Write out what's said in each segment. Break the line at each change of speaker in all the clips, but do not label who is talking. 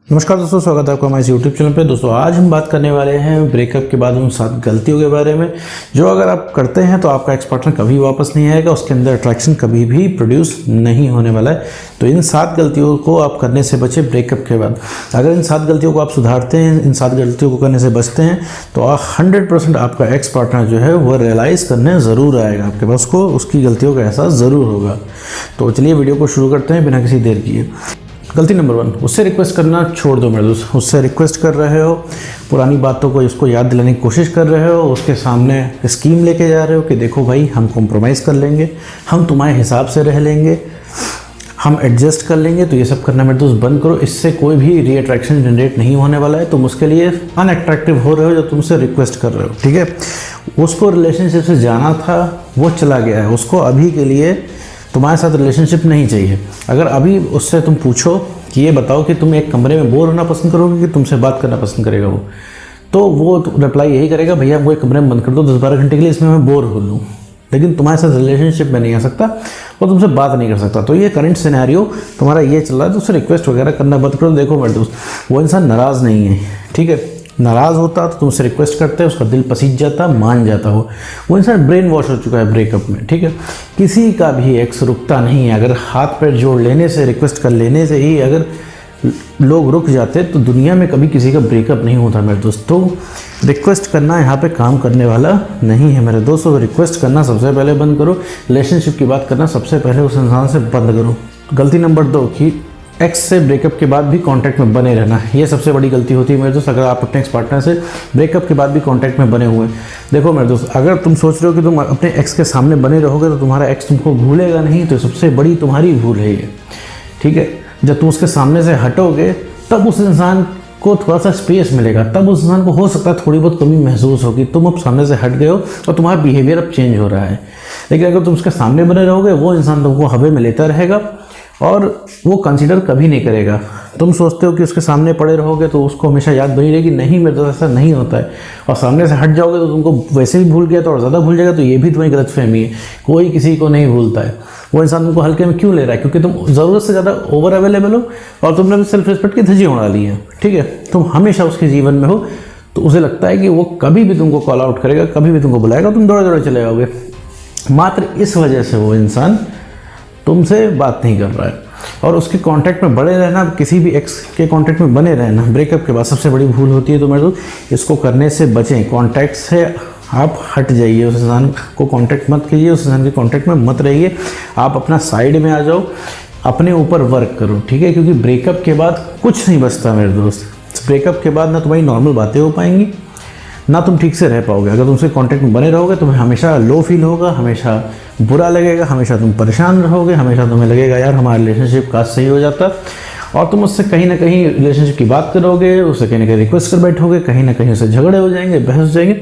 नमस्कार दोस्तों, स्वागत है आपका हमारे यूट्यूब चैनल पे। दोस्तों आज हम बात करने वाले हैं ब्रेकअप के बाद उन 7 गलतियों के बारे में जो अगर आप करते हैं तो आपका एक्स पार्टनर कभी वापस नहीं आएगा, उसके अंदर अट्रैक्शन कभी भी प्रोड्यूस नहीं होने वाला है। तो इन 7 गलतियों को आप करने से बचे ब्रेकअप के बाद। अगर इन 7 गलतियों को आप सुधारते हैं, इन 7 गलतियों को करने से बचते हैं तो 100% आपका एक्स पार्टनर जो है वो रियलाइज़ करने ज़रूर आएगा आपके पास, को उसकी गलतियों का एहसास ज़रूर होगा। तो चलिए वीडियो को शुरू करते हैं बिना किसी देर किए। गलती नंबर 1, उससे रिक्वेस्ट करना छोड़ दो मेरे दोस्त। उससे रिक्वेस्ट कर रहे हो, पुरानी बातों को उसको याद दिलाने की कोशिश कर रहे हो, उसके सामने स्कीम लेके जा रहे हो कि देखो भाई हम कॉम्प्रोमाइज़ कर लेंगे, हम तुम्हारे हिसाब से रह लेंगे, हम एडजस्ट कर लेंगे। तो ये सब करना मेरे दोस्त बंद करो, इससे कोई भी रीअट्रैक्शन जनरेट नहीं होने वाला है। तुम उसके लिए अनअट्रैक्टिव हो रहे हो जब तुमसे रिक्वेस्ट कर रहे हो, ठीक है। उसको रिलेशनशिप से जाना था, वो चला गया है, उसको अभी के लिए तुम्हारे साथ रिलेशनशिप नहीं चाहिए। अगर अभी उससे तुम पूछो कि ये बताओ कि तुम एक कमरे में बोर होना पसंद करोगे कि तुमसे बात करना पसंद करेगा, तो वो रिप्लाई यही करेगा, भैया हमको एक कमरे में बंद कर दो 10-12 घंटे के लिए, इसमें मैं बोर हो लूँ। लेकिन तुम्हारे साथ रिलेशनशिप में नहीं आ सकता, वो तुमसे बात नहीं कर सकता। तो ये करंट सिनेरियो तुम्हारा ये चल रहा है, तो उससे रिक्वेस्ट वगैरह करना बंद करो। देखो मेरे दोस्त, वो इंसान नाराज़ नहीं है, ठीक है। नाराज़ होता तो तुमसे रिक्वेस्ट करते, उसका दिल पसीज जाता, मान जाता हो। वो इंसान ब्रेन वॉश हो चुका है ब्रेकअप में, ठीक है। किसी का भी एक्स रुकता नहीं है। अगर हाथ पैर जोड़ लेने से, रिक्वेस्ट कर लेने से ही अगर लोग रुक जाते तो दुनिया में कभी किसी का ब्रेकअप नहीं होता मेरे दोस्त। तो रिक्वेस्ट करना यहाँ पे काम करने वाला नहीं है मेरे दोस्तों। तो रिक्वेस्ट करना सबसे पहले बंद करो, रिलेशनशिप की बात करना सबसे पहले उस इंसान से बंद करो। गलती नंबर 2 कि एक्स से ब्रेकअप के बाद भी कांटेक्ट में बने रहना, ये सबसे बड़ी गलती होती है मेरे दोस्त। अगर आप अपने एक्स पार्टनर से ब्रेकअप के बाद भी कांटेक्ट में बने हुए हैं, देखो मेरे दोस्त, अगर तुम सोच रहे हो कि तुम अपने एक्स के सामने बने रहोगे तो तुम्हारा एक्स तुमको भूलेगा नहीं, तो सबसे बड़ी तुम्हारी भूल है ये, ठीक है। जब तुम उसके सामने से हटोगे तब उस इंसान को थोड़ा सा स्पेस मिलेगा, तब उस इंसान को हो सकता है थोड़ी बहुत कमी महसूस होगी। तुम अब सामने से हट गए हो और तुम्हारा बिहेवियर अब चेंज हो रहा है। लेकिन अगर तुम उसके सामने बने रहोगे, वो इंसान तुमको हवे में लेता रहेगा और वो कंसीडर कभी नहीं करेगा। तुम सोचते हो कि उसके सामने पड़े रहोगे तो उसको हमेशा याद बनी रहेगी, नहीं मेरे तो ऐसा नहीं होता है। और सामने से हट जाओगे तो तुमको वैसे भी भूल गया तो और ज़्यादा भूल जाएगा। तो ये भी तुम्हारी गलतफहमी है, कोई किसी को नहीं भूलता है। वो इंसान तुमको हल्के में क्यों ले रहा है? क्योंकि तुम ज़रूरत से ज़्यादा ओवर अवेलेबल हो और तुमने भी सेल्फ रिस्पेक्ट की धज्जी उड़ा ली है, ठीक है। तुम हमेशा उसके जीवन में हो तो उसे लगता है कि वो कभी भी तुमको कॉल आउट करेगा, कभी भी तुमको बुलाएगा, तुम दौड़े दौड़े चले जाओगे। मात्र इस वजह से वो इंसान तुमसे बात नहीं कर रहा है। और उसके कांटेक्ट में बने रहना, किसी भी एक्स के कांटेक्ट में बने रहना ब्रेकअप के बाद सबसे बड़ी भूल होती है। तो मेरे दोस्त इसको करने से बचें, कांटेक्ट से आप हट जाइए, उस इंसान को कांटेक्ट मत कीजिए, उस इंसान के कांटेक्ट में मत रहिए। आप अपना साइड में आ जाओ, अपने ऊपर वर्क करो, ठीक है। क्योंकि ब्रेकअप के बाद कुछ नहीं बचता मेरे दोस्त। ब्रेकअप के बाद ना तुम्हारी नॉर्मल बातें हो पाएंगी, ना तुम ठीक से रह पाओगे। अगर तुम उसके कांटेक्ट में बने रहोगे तुम्हें हमेशा लो फील होगा, हमेशा बुरा लगेगा, हमेशा तुम परेशान रहोगे, हमेशा तुम्हें लगेगा यार हमारा रिलेशनशिप काश सही हो जाता। और तुम उससे कहीं ना कहीं रिलेशनशिप की बात करोगे, उससे कहीं ना कहीं रिक्वेस्ट कर बैठोगे, कहीं ना कहीं उससे झगड़े हो जाएंगे, बहस हो जाएंगे,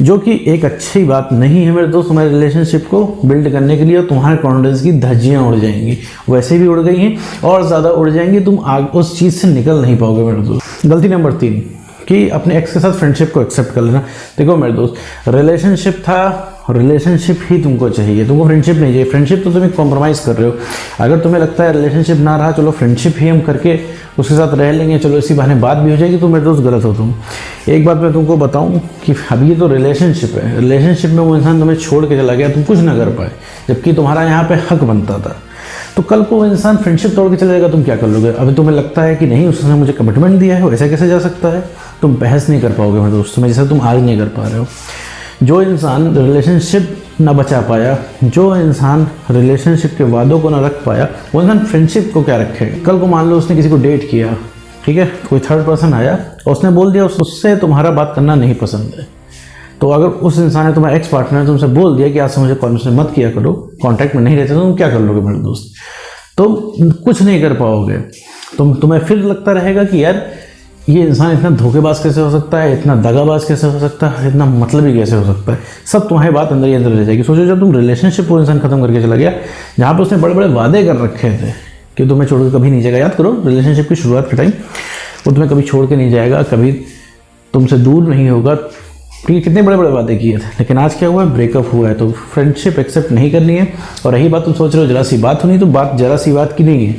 जो कि एक अच्छी बात नहीं है मेरे दोस्त तुम्हारे रिलेशनशिप को बिल्ड करने के लिए। और तुम्हारे कॉन्फिडेंस की धज्जियाँ उड़ जाएंगी, वैसे भी उड़ गई हैं और ज़्यादा उड़ जाएंगी। तुम उस चीज़ से निकल नहीं पाओगे मेरे दोस्त। गलती नंबर 3 कि अपने एक्स के साथ फ्रेंडशिप को एक्सेप्ट कर लेना। देखो मेरे दोस्त, रिलेशनशिप था, रिलेशनशिप ही तुमको चाहिए, तुमको फ्रेंडशिप नहीं चाहिए। फ्रेंडशिप तो तुम एक कॉम्प्रोमाइज़ कर रहे हो। अगर तुम्हें लगता है रिलेशनशिप ना रहा, चलो फ्रेंडशिप ही हम करके उसके साथ रह लेंगे, चलो इसी बहाने बात भी हो जाएगी, तो मेरे दोस्त गलत हो तुम। एक बात मैं तुमको बताऊं कि अभी ये तो रिलेशनशिप है, रिलेशनशिप में वो इंसान तुम्हें छोड़ के चला गया, तुम कुछ ना कर पाए, जबकि तुम्हारा यहाँ पे हक बनता था। तो कल को वो इंसान फ्रेंडशिप तोड़ के चले जाएगा, तुम क्या कर लोगे? अभी तुम्हें लगता है कि नहीं उसने मुझे कमिटमेंट दिया है, वो ऐसा कैसे जा सकता है? तुम बहस नहीं कर पाओगे मेरे दोस्त में, जैसे तुम आज नहीं कर पा रहे हो। जो इंसान रिलेशनशिप ना बचा पाया, जो इंसान रिलेशनशिप के वादों को ना रख पाया, वो इंसान फ्रेंडशिप को क्या रखेगा? कल को मान लो उसने किसी को डेट किया, ठीक है, कोई थर्ड पर्सन आया और उसने बोल दिया उससे तुम्हारा बात करना नहीं पसंद है। तो अगर उस इंसान ने, तुम्हारा एक्स पार्टनर ने तुमसे बोल दिया कि आज से मुझे कॉन्वर्सेशन मत किया करो, कॉन्टैक्ट में नहीं रहते, तो तुम क्या कर लोगे मेरे दोस्त? तुम कुछ नहीं कर पाओगे। तुम्हें फिर लगता रहेगा कि यार ये इंसान इतना धोखेबाज कैसे हो सकता है, इतना दगाबाज कैसे हो सकता है, इतना मतलबी कैसे हो सकता है। सब तुम्हारी बात अंदर ही अंदर रह जाएगी। सोचो जब तुम रिलेशनशिप वो इंसान खत्म करके चला गया, जहाँ पर उसने बड़े बड़े वादे कर रखे थे कि तुम्हें छोड़ के कभी नहीं जाएगा। याद करो रिलेशनशिप की शुरुआत के टाइम, वो तुम्हें कभी छोड़ के नहीं जाएगा, कभी तुमसे दूर नहीं होगा, ठीक है, कितने बड़े बड़े वादे किए थे, लेकिन आज क्या हुआ है, ब्रेकअप हुआ है। तो फ्रेंडशिप एक्सेप्ट नहीं करनी है। और रही बात तुम सोच रहे हो जरा सी बात होनी, तो बात जरा सी बात की नहीं है।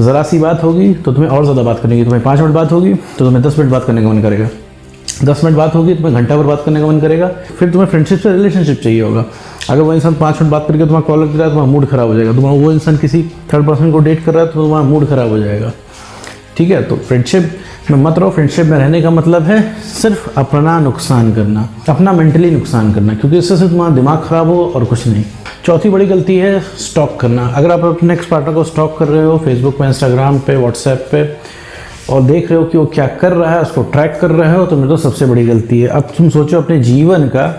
ज़रा सी बात होगी तो तुम्हें और ज़्यादा बात करनी है। तुम्हें 5 मिनट बात होगी तो तुम्हें 10 मिनट बात करने का मन करेगा। 10 मिनट बात होगी तुम्हें घंटा भर बात करने का मन करेगा। फिर तुम्हें फ्रेंडशिप से रिलेशनशिप चाहिए होगा। अगर वो इंसान 5 मिनट बात करके तुम्हारा कॉल रख रहा है, तुम्हारा मूड खराब हो जाएगा। तुम्हारा वो इंसान किसी थर्ड पर्सन को डेट कर रहा है तो तुम्हारा मूड खराब हो जाएगा। ठीक है, तो फ्रेंडशिप में मत रहो। फ्रेंडशिप में रहने का मतलब है सिर्फ अपना नुकसान करना, अपना मेंटली नुकसान करना, क्योंकि इससे सिर्फ तुम्हारा दिमाग खराब हो और कुछ नहीं। चौथी बड़ी गलती है स्टॉक करना। अगर आप अपने एक्स पार्टनर को स्टॉक कर रहे हो फेसबुक पे, इंस्टाग्राम पे, व्हाट्सएप पे, और देख रहे हो कि वो क्या कर रहा है, उसको ट्रैक कर रहे हो, तो मेरे तो सबसे बड़ी गलती है। अब तुम सोचो अपने जीवन का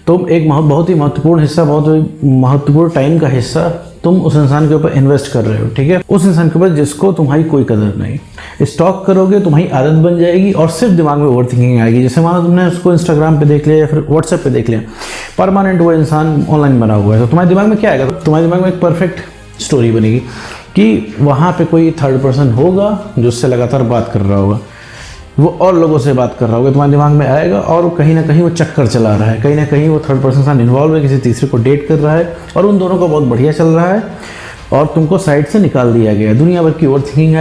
तुम एक बहुत ही महत्वपूर्ण हिस्सा, बहुत महत्वपूर्ण टाइम का हिस्सा तुम उस इंसान के ऊपर इन्वेस्ट कर रहे हो। ठीक है, उस इंसान के ऊपर जिसको तुम्हारी कोई कदर नहीं। स्टॉक करोगे तुम्हारी आदत बन जाएगी और सिर्फ दिमाग में ओवर थिंकिंग आएगी। जैसे मानो तुमने उसको इंस्टाग्राम पे देख लिया या फिर व्हाट्सएप पे देख लिया, परमानेंट वो इंसान ऑनलाइन बना हुआ है, तो तुम्हारे दिमाग में क्या आएगा? तुम्हारे दिमाग में एक परफेक्ट स्टोरी बनेगी कि वहाँ पे कोई थर्ड पर्सन होगा जो उससे लगातार बात कर रहा होगा, वो और लोगों से बात कर रहा होगा, तुम्हारे दिमाग में आएगा। और कहीं ना कहीं वो चक्कर चला रहा है, कहीं ना कहीं वो थर्ड पर्सन साथ इन्वॉल्व है, किसी तीसरे को डेट कर रहा है और उन दोनों का बहुत बढ़िया चल रहा है और तुमको साइड से निकाल दिया गया है। दुनिया भर की ओवर थिंकिंग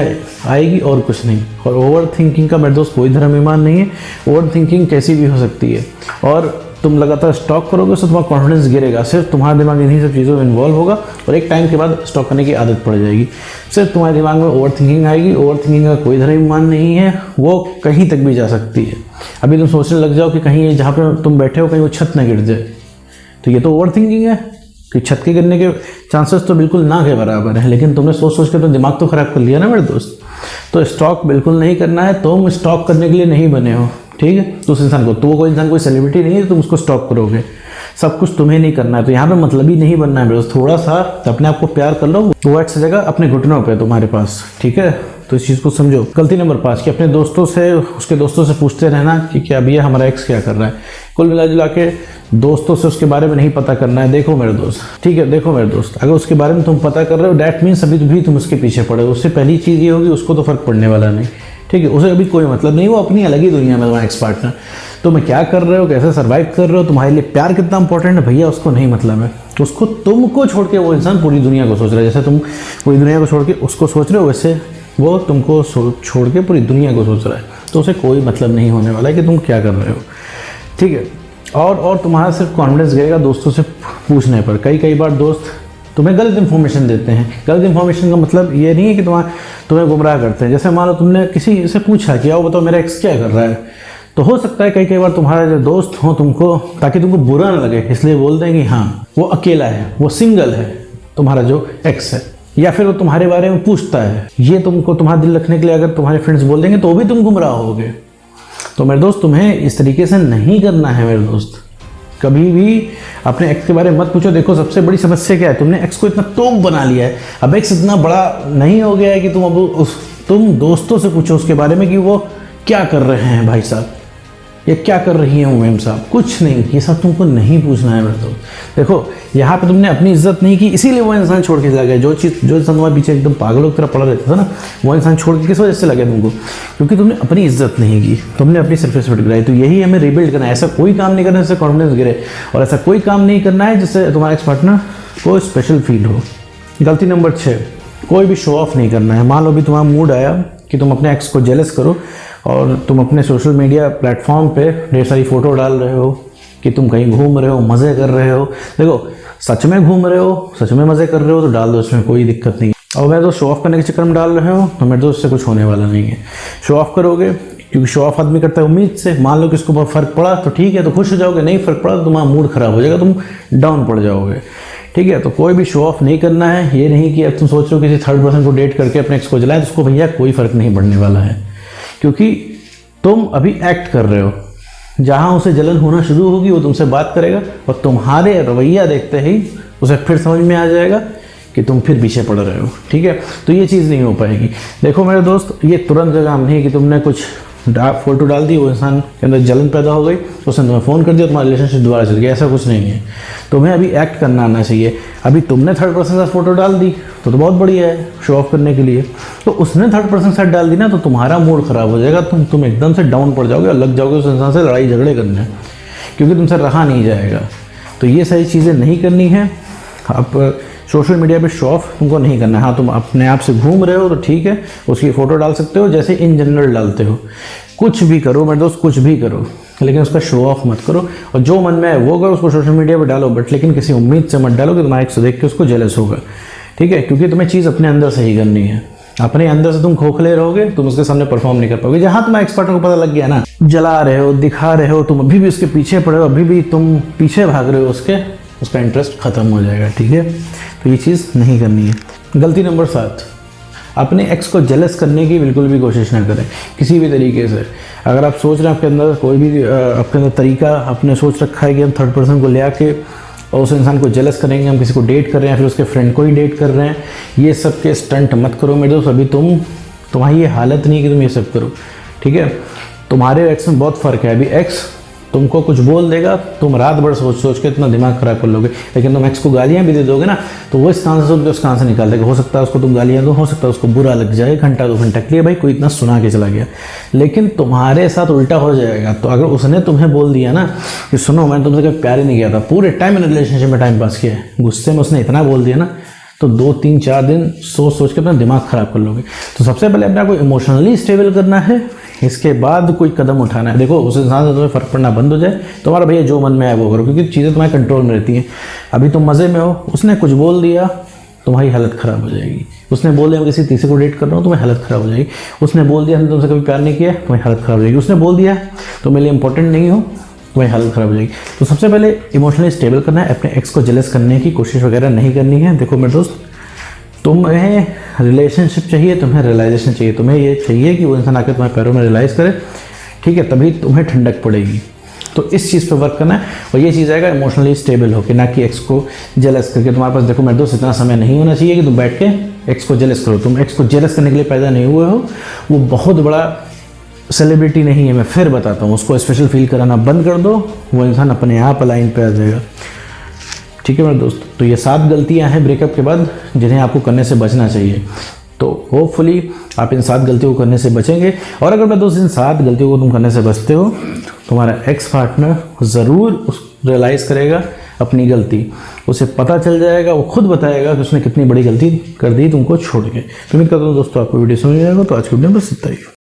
आएगी और कुछ नहीं। और ओवर थिंकिंग का मेरे दोस्त कोई धर्म ईमान नहीं है। ओवर थिंकिंग कैसी भी हो सकती है और तुम लगातार स्टॉक करोगे तो तुम्हारा कॉन्फिडेंस गिरेगा। सिर्फ तुम्हारा दिमाग इन्हीं सब चीज़ों में इन्वॉल्व होगा और एक टाइम के बाद स्टॉक करने की आदत पड़ जाएगी। सिर्फ तुम्हारे दिमाग में ओवर थिंकिंग आएगी। ओवर थिंकिंग का कोई धर्म ईमान नहीं है, वो कहीं तक भी जा सकती है। अभी तुम सोचने लग जाओ कि कहीं जहाँ पे तुम बैठे हो कहीं वो छत न गिर जाए, तो ये तो ओवर थिंकिंग है कि छत के गिरने के चांसेस तो बिल्कुल ना के बराबर है। लेकिन तुमने सोच के तो दिमाग तो खराब कर लिया ना मेरे दोस्त। तो स्टॉक बिल्कुल नहीं करना है। तुम स्टॉक करने के लिए नहीं बने हो। ठीक है, तो उस इंसान को, तो वो कोई इंसान कोई सेलिब्रिटी नहीं है तुम उसको स्टॉक करोगे। सब कुछ तुम्हें नहीं करना है। तो यहाँ पे मतलब ही नहीं बनना है मेरे दोस्त। थोड़ा सा अपने आप को प्यार कर लो। वो एक जगह अपने घुटनों पे तुम्हारे पास। ठीक है, तो इस चीज़ को समझो। गलती नंबर 5 कि अपने दोस्तों से, उसके दोस्तों से पूछते रहना कि क्या भैया हमारा एक्स क्या कर रहा है। कुल मिला जुला के दोस्तों से उसके बारे में नहीं पता करना है। देखो मेरे दोस्त, ठीक है, देखो मेरे दोस्त, अगर उसके बारे में तुम पता कर रहे हो डैट मीन्स अभी भी तुम उसके पीछे पड़े हो। उससे पहली चीज़ ये होगी उसको तो फर्क पड़ने वाला नहीं। ठीक है, उसे अभी कोई मतलब नहीं, वो अपनी अलग ही दुनिया में तुम्हारा एक्स पार्टनर। तुम क्या कर रहे हो, कैसे सर्वाइव कर रहे हो, तुम्हारे लिए प्यार कितना इंपॉर्टेंट है भैया उसको नहीं मतलब है। उसको तुमको छोड़ के वो इंसान पूरी दुनिया को सोच रहा है। जैसे तुम पूरी दुनिया को छोड़ के उसको सोच रहे हो, वैसे वो तुमको छोड़ के पूरी दुनिया को सोच रहा है। तो उसे कोई मतलब नहीं होने वाला है कि तुम क्या कर रहे हो। ठीक है, और तुम्हारा सिर्फ कॉन्फिडेंस गिरेगा दोस्तों से पूछने पर। कई बार दोस्त तुम्हें गलत इन्फॉर्मेशन देते हैं। गलत इन्फॉर्मेशन का मतलब ये नहीं है कि तुम्हें गुमराह करते हैं। जैसे मान लो तुमने किसी से पूछा कि आओ बताओ मेरा एक्स क्या कर रहा है, तो हो सकता है कई बार तुम्हारे जो दोस्त हो तुमको, ताकि तुमको बुरा ना लगे इसलिए बोल दें कि हाँ वो अकेला है, वो सिंगल है तुम्हारा जो एक्स है, या फिर वो तुम्हारे बारे में पूछता है। ये तुमको तुम्हारा दिल रखने के लिए अगर तुम्हारे फ्रेंड्स बोल देंगे तो भी तुम गुमराह होगे। तो मेरे दोस्त तुम्हें इस तरीके से नहीं करना है मेरे दोस्त। कभी भी अपने एक्स के बारे में मत पूछो। देखो सबसे बड़ी समस्या क्या है, तुमने एक्स को इतना तोप बना लिया है। अब एक्स इतना बड़ा नहीं हो गया है कि तुम दोस्तों से पूछो उसके बारे में कि वो क्या कर रहे हैं भाई साहब, ये क्या कर रही हैं मैम साहब। कुछ नहीं, ये सब तुमको नहीं पूछना है मेरे दोस्त। देखो यहाँ पे तुमने अपनी इज्जत नहीं की, इसीलिए वो इंसान छोड़ के चला गया। जो इंसान तुम्हारे पीछे एकदम पागलों की तरह पड़ा रहता था ना, वो इंसान छोड़ के किस वजह से लगा तुमको? क्योंकि तुमने अपनी इज्जत नहीं की, तुमने अपनी सेल्फ रिस्पेक्ट गिराई। तो यही हमें रिबिल्ड करना है। ऐसा कोई काम नहीं करना जिससे कॉन्फिडेंस गिरे, और ऐसा कोई काम नहीं करना है जिससे तुम्हारा एक्स पार्टनर को स्पेशल फील हो। गलती नंबर 6, कोई भी शो ऑफ नहीं करना है। मान लो भी तुम्हारा मूड आया कि तुम अपने एक्स को जेलस करो और तुम अपने सोशल मीडिया प्लेटफॉर्म पे ढेर सारी फ़ोटो डाल रहे हो कि तुम कहीं घूम रहे हो, मज़े कर रहे हो। देखो सच में घूम रहे हो, सच में मज़े कर रहे हो तो डाल दो, इसमें कोई दिक्कत नहीं है। और मैं तो शो ऑफ करने के चक्कर में डाल रहे हो तो मेरे तो उससे कुछ होने वाला नहीं है। शो ऑफ करोगे क्योंकि शो ऑफ आदमी करता है उम्मीद से। मान लो कि इसको बहुत फ़र्क पड़ा तो ठीक है, तो खुश हो जाओगे। नहीं फ़र्क पड़ा तो तुम्हारा मूड ख़राब हो जाएगा, तुम डाउन पड़ जाओगे। ठीक है, तो कोई भी शो ऑफ नहीं करना है। ये नहीं कि अब तुम सोच रहे हो किसी थर्ड पर्सन को डेट करके अपने एक्स को जलाए, तो उसको भैया कोई फ़र्क नहीं पड़ने वाला है, क्योंकि तुम अभी एक्ट कर रहे हो। जहाँ उसे जलन होना शुरू होगी वो तुमसे बात करेगा और तुम्हारे रवैया देखते ही उसे फिर समझ में आ जाएगा कि तुम फिर पीछे पड़ रहे हो। ठीक है, तो ये चीज़ नहीं हो पाएगी। देखो मेरे दोस्त, ये तुरंत का काम नहीं कि तुमने कुछ फोटो डाल दी, वो इंसान के अंदर जलन पैदा हो गई, उसने तुम्हें फ़ोन कर दिया, तुम्हारा रिलेशनशिप दोबारा चल गया। ऐसा कुछ नहीं है। तुम्हें अभी एक्ट करना आना चाहिए। अभी तुमने थर्ड पर्सन के साथ फोटो डाल दी तो बहुत बढ़िया है शो ऑफ करने के लिए। तो उसने थर्ड पर्सन के साथ डाल दी ना, तो तुम्हारा मूड ख़राब हो जाएगा। तुम एकदम से डाउन पड़ जाओगे और लग जाओगे उस इंसान से लड़ाई झगड़े करने। क्योंकि तुमसे रहा नहीं जाएगा। तो ये सारी चीज़ें नहीं करनी है। आप सोशल मीडिया पे शो ऑफ तुमको नहीं करना है। हाँ, तुम अपने आप से घूम रहे हो तो ठीक है, उसकी फ़ोटो डाल सकते हो जैसे इन जनरल डालते हो। कुछ भी करो मेरे दोस्त, कुछ भी करो, लेकिन उसका शो ऑफ मत करो। और जो मन में है वो करो, उसको सोशल मीडिया पे डालो, बट लेकिन किसी उम्मीद से मत डालो कि तुम्हारे एक्स देख के उसको जेलस होगा, ठीक है? क्योंकि तुम्हें चीज़ अपने अंदर से ही करनी है। अपने अंदर से तुम खोखले रहोगे, तुम उसके सामने परफॉर्म नहीं कर पाओगे। जहाँ तुम्हारे एक्सपर्ट को पता लग गया ना, जला रहे हो, दिखा रहे हो, तुम अभी भी उसके पीछे पड़े हो, अभी भी तुम पीछे भाग रहे हो उसका इंटरेस्ट खत्म हो जाएगा, ठीक है? तो ये चीज़ नहीं करनी है। गलती नंबर 7, अपने एक्स को जेलस करने की बिल्कुल भी कोशिश ना करें किसी भी तरीके से। अगर आप सोच रहे हैं आपके अंदर कोई भी आपके अंदर तरीका आपने सोच रखा है कि हम थर्ड पर्सन को ले आके और उस इंसान को जेलस करेंगे, हम किसी को डेट कर रहे हैं, फिर उसके फ्रेंड को ही डेट कर रहे हैं, ये सब के स्टंट मत करो मेरे दोस्त। अभी तुम्हारी ये हालत नहीं है कि तुम ये सब करो, ठीक है? तुम्हारे एक्स में बहुत फ़र्क है। अभी एक्स तुमको कुछ बोल देगा, तुम रात भर सोच सोच के इतना दिमाग ख़राब कर लोगे, लेकिन तुम एक्स को गालियाँ भी दे दोगे ना, तो वो इस कान से सुन के उस कान से निकाल देगा। हो सकता है उसको तुम गालियाँ दो, हो सकता है उसको बुरा लग जाए, घंटा 2 घंटा के लिए भाई कोई इतना सुना के चला गया। लेकिन तुम्हारे साथ उल्टा हो जाएगा। तो अगर उसने तुम्हें बोल दिया ना कि सुनो मैंने तुमसे कभी प्यार ही नहीं किया था, पूरे टाइम मैंने रिलेशनशिप में टाइम पास किया है, गुस्से में उसने इतना बोल दिया ना, तो 2 3 4 दिन सोच सोच के अपना दिमाग ख़राब कर लोगे। तो सबसे पहले अपने आप को इमोशनली स्टेबल करना है, इसके बाद कोई कदम उठाना है। देखो, उस इंसान से तुम्हें फ़र्क पड़ना बंद हो जाए, तुम्हारा भैया जो मन में है वो करो, क्योंकि चीज़ें तुम्हारे कंट्रोल में रहती हैं। अभी तुम मज़े में हो, उसने कुछ बोल दिया, तुम्हारी हालत ख़राब हो जाएगी। उसने बोल दिया मैं किसी तीसरे को डेट कर रहा हूँ, तुम्हारी हालत ख़राब हो जाएगी। उसने बोल दिया हमने तुमसे कभी प्यार नहीं किया, तुम्हारी हालत ख़राब हो जाएगी। उसने बोल दिया तुम मेरे लिए इंपॉर्टेंट नहीं हो, तुम्हारी हालत ख़राब हो जाएगी। तो सबसे पहले इमोशनली स्टेबल करना है, अपने एक्स को जेलस करने की कोशिश वगैरह नहीं करनी है। देखो मेरे दोस्त, तुम्हें रिलेशनशिप चाहिए, तुम्हें रियलाइजेशन चाहिए, तुम्हें ये चाहिए कि वो इंसान आकर तुम्हारे पैरों में रियलाइज़ करे, ठीक है? तभी तुम्हें ठंडक पड़ेगी। तो इस चीज़ पे वर्क करना है, और ये चीज़ आएगा इमोशनली स्टेबल होकर, ना कि एक्स को जेलस करके। तुम्हारे पास देखो मेरे दोस्त इतना समय नहीं होना चाहिए कि तुम बैठ के एक्स को जेलस करो। तुम एक्स को जेलस करने के लिए पैदा नहीं हुए हो। वो बहुत बड़ा सेलिब्रिटी नहीं है, मैं फिर बताता हूँ। उसको स्पेशल फील कराना बंद कर दो, वो इंसान अपने आप लाइन पे आ जाएगा, ठीक है मेरे दोस्त? तो ये 7 गलतियां हैं ब्रेकअप के बाद जिन्हें आपको करने से बचना चाहिए। तो होपफुली आप इन 7 गलतियों को करने से बचेंगे। और अगर मैं दोस्त इन 7 गलतियों को तुम करने से बचते हो, तुम्हारा एक्स पार्टनर ज़रूर रियलाइज़ करेगा अपनी गलती, उसे पता चल जाएगा, वो खुद बताएगा कि उसने कितनी बड़ी गलती कर दी तुमको छोड़ के। तो उम्मीद करता हूँ दोस्तों आपको वीडियो समझ में आएगा। तो आज की वीडियो में बस इतना ही।